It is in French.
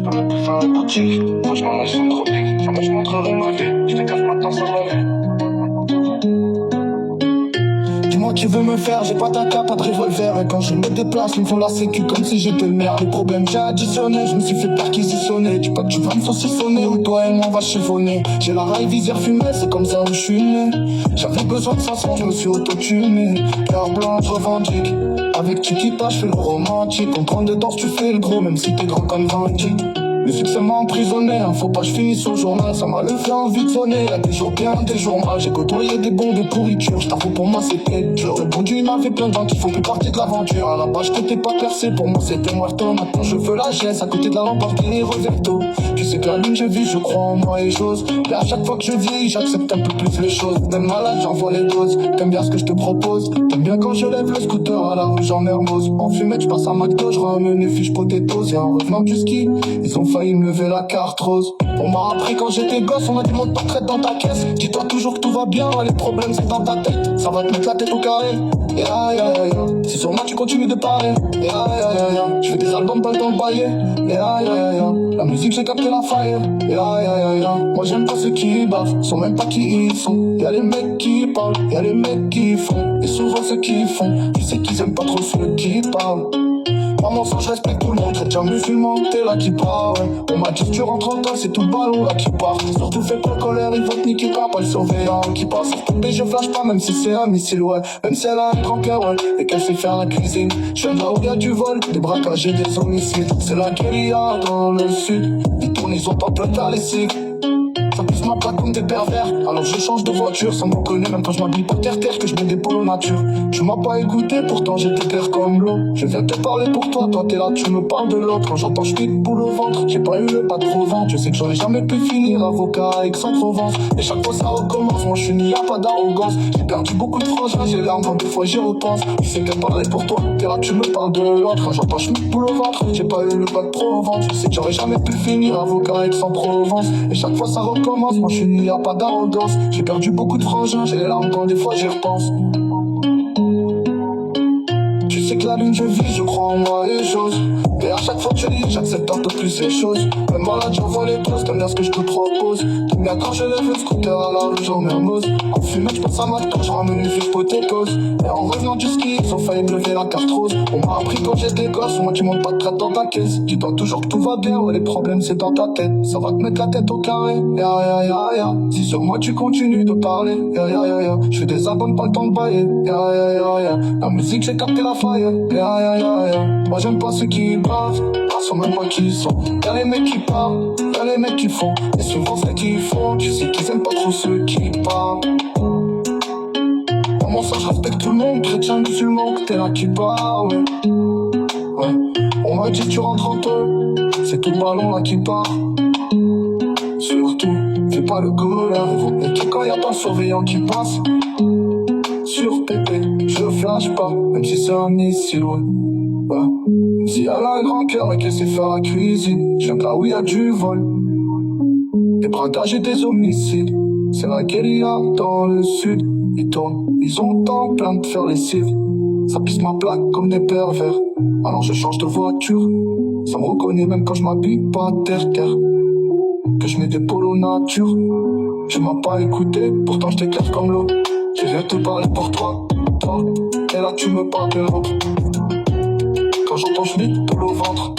Je peux même plus faire la boutique. Franchement, ils sont trop piques. Jamais je montrerai ma vie. Je te cache maintenant, ça va aller. Dis-moi qui veut me faire, j'ai pas ta cape, pas de revolver. Et quand je me déplace, ils me font la sécu comme si j'étais le maire. Les problèmes j'ai additionné, je me suis fait perquisitionner. Dis pas que tu vas me saucissonner ou toi et moi on va chiffonner. J'ai la raille visière fumée, c'est comme ça où je suis né. J'avais besoin de 500, je me suis auto-tuné. Cœur blanc, je revendique. Avec Chiquita, je fais le romantique. En train de danse, tu fais le gros, même si t'es grand comme Vandy. Le succès m'a emprisonné, hein, faut pas que je finisse au journal. Ça m'a levé envie de sonner, y'a des jours bien, des jours mal. J'ai côtoyé des bons de pourriture, j't'avoue pour moi c'était dur. Le bon Dieu il m'a fait plein de vents qui font plus partie de l'aventure. À la base j'étais pas percé, pour moi c'était muerto. Maintenant je veux la geste, à côté de la Lamborghini Rosetto. Tu sais que la lune je vis, je crois en moi et j'ose. Et à chaque fois que je vis, j'accepte un peu plus les choses. Même malade j'envoie les doses, t'aimes bien ce que je te propose. T'aimes bien quand je lève le scooter à la rue Jean Mermoz. En fumette j'passe à McDo, j'ramène les fiches potatoes. Et en revenant du ski, ils ont failli me lever la carte rose. On m'a appris quand j'étais gosse, on a dit monte portrait dans ta caisse. Dis-toi toujours que tout va bien, les problèmes c'est dans ta tête. Ça va te mettre la tête au carré. Yeah, yeah, yeah. Si sur moi tu continues de parler. Yeah, yeah, yeah, yeah. Je fais des albums, pas le temps de bailler. Yeah, yeah, yeah, yeah. La musique j'ai capté la faille. Yeah, yeah, yeah, yeah. Moi j'aime pas ceux qui bavent, sont même pas qui ils sont. Y'a les mecs qui parlent, y'a les mecs qui font. Et souvent ceux qui font, tu sais qu'ils aiment pas trop ceux qui parlent. Maman, ça je respecte tout le monde, chrétien musulman, t'es là qui part, ouais. On m'a dit que tu rentres en temps, c'est tout le ballon là qui part. Surtout fais pas colère, ils vont te niquer pas le surveillant qui passe. Surtout mais je flash pas, même si c'est un missile, ouais. Même si elle a un grand cœur, ouais, et qu'elle sait faire la cuisine. Je viens de là où y'a du vol, des braquages et des homicides. C'est la guérilla dans le sud, ils tournent, ils ont pas peur à les cycles. Ça pousse ma plaque comme des pervers. Alors je change de voiture sans me reconnaître. Même quand je m'habille pas terre-terre, que je mets des polos nature. Tu m'as pas écouté, pourtant j'étais clair comme l'eau. Je viens te parler pour toi, toi t'es là, tu me parles de l'autre. Quand j'entends je boule au ventre, j'ai pas eu le pas trop vent. Tu sais que j'aurais jamais pu finir avocat à Aix-en-Provence. Et chaque fois ça recommence, moi je suis ni à pas d'arrogance. J'ai perdu beaucoup de frangins, j'ai l'arme quand des fois j'y repense. Tu sais qu'elle parlait pour toi, t'es là, tu me parles de l'autre. Quand j'entends je boule au ventre, j'ai pas eu le pas de Provence. Tu sais que j'aurais jamais pu finir avocat à Aix-en-Provence. Et chaque fois ça recommence, moi je suis ni à pas d'arrogance. J'ai perdu beaucoup de frangins, j'ai les larmes quand des fois j'y repense. Tu sais que la lune je vis, je crois en moi et j'ose. Et à chaque fois que tu dis, j'accepte un peu plus ces choses. Même malade, j'envoie les doses, t'aimes bien ce que je te propose. T'aimes bien quand je lève le scooter à la rue Jean Mermoz. En fumette, j'passe à McDo, j'ramène les fiches potatoes. Et en revenant du ski, ils ont failli me lever la carte rose. On m'a appris quand j'étais gosse, moi tu montes pas de traite dans ta caisse. Dis-toi toujours que tout va bien, ouais les problèmes c'est dans ta tête. Ça va te mettre la tête au carré, ya ya ya ya. Si sur moi tu continues de parler, ya ya ya ya. J'fais des albums, pas le temps de bailler, ya ya ya ya. La musique j'ai capté la faille, ya ya ya ya. Moi j'aime pas ceux qui bavent, pas sur même pas qui ils sont. Y'a les mecs qui parlent, y'a les mecs qui font. Et souvent ceux qui font, tu sais qu'ils aiment pas trop ceux qui parlent. Comment ça je respecte tout le monde, chrétien musulman, que t'es là qui parle, ouais. On m'a dit tu rentres en deux, c'est tout le ballon là qui part. Surtout, fais pas le colère, et qui quand y'a pas le surveillant qui passe. Sur pépé, je flash pas, même si c'est un missile, ouais. Même si elle a un grand cœur et qu'elle sait faire la cuisine. Je viens de là où y'a du vol, des braquages et des homicides. C'est la guérilla dans le sud. Ils tournent, ils ont temps plein de faire les cibles. Ça pisse ma plaque comme des pervers. Alors je change de voiture. Ça me reconnaît même quand je m'habille pas terre-terre. Que je mets des polos nature. Tu m'as pas écouté, pourtant je t'éclaire comme l'eau. Je viens te parler pour toi, toi. Et là tu me parles de l'autre. Quand j'entends je vis tout au ventre.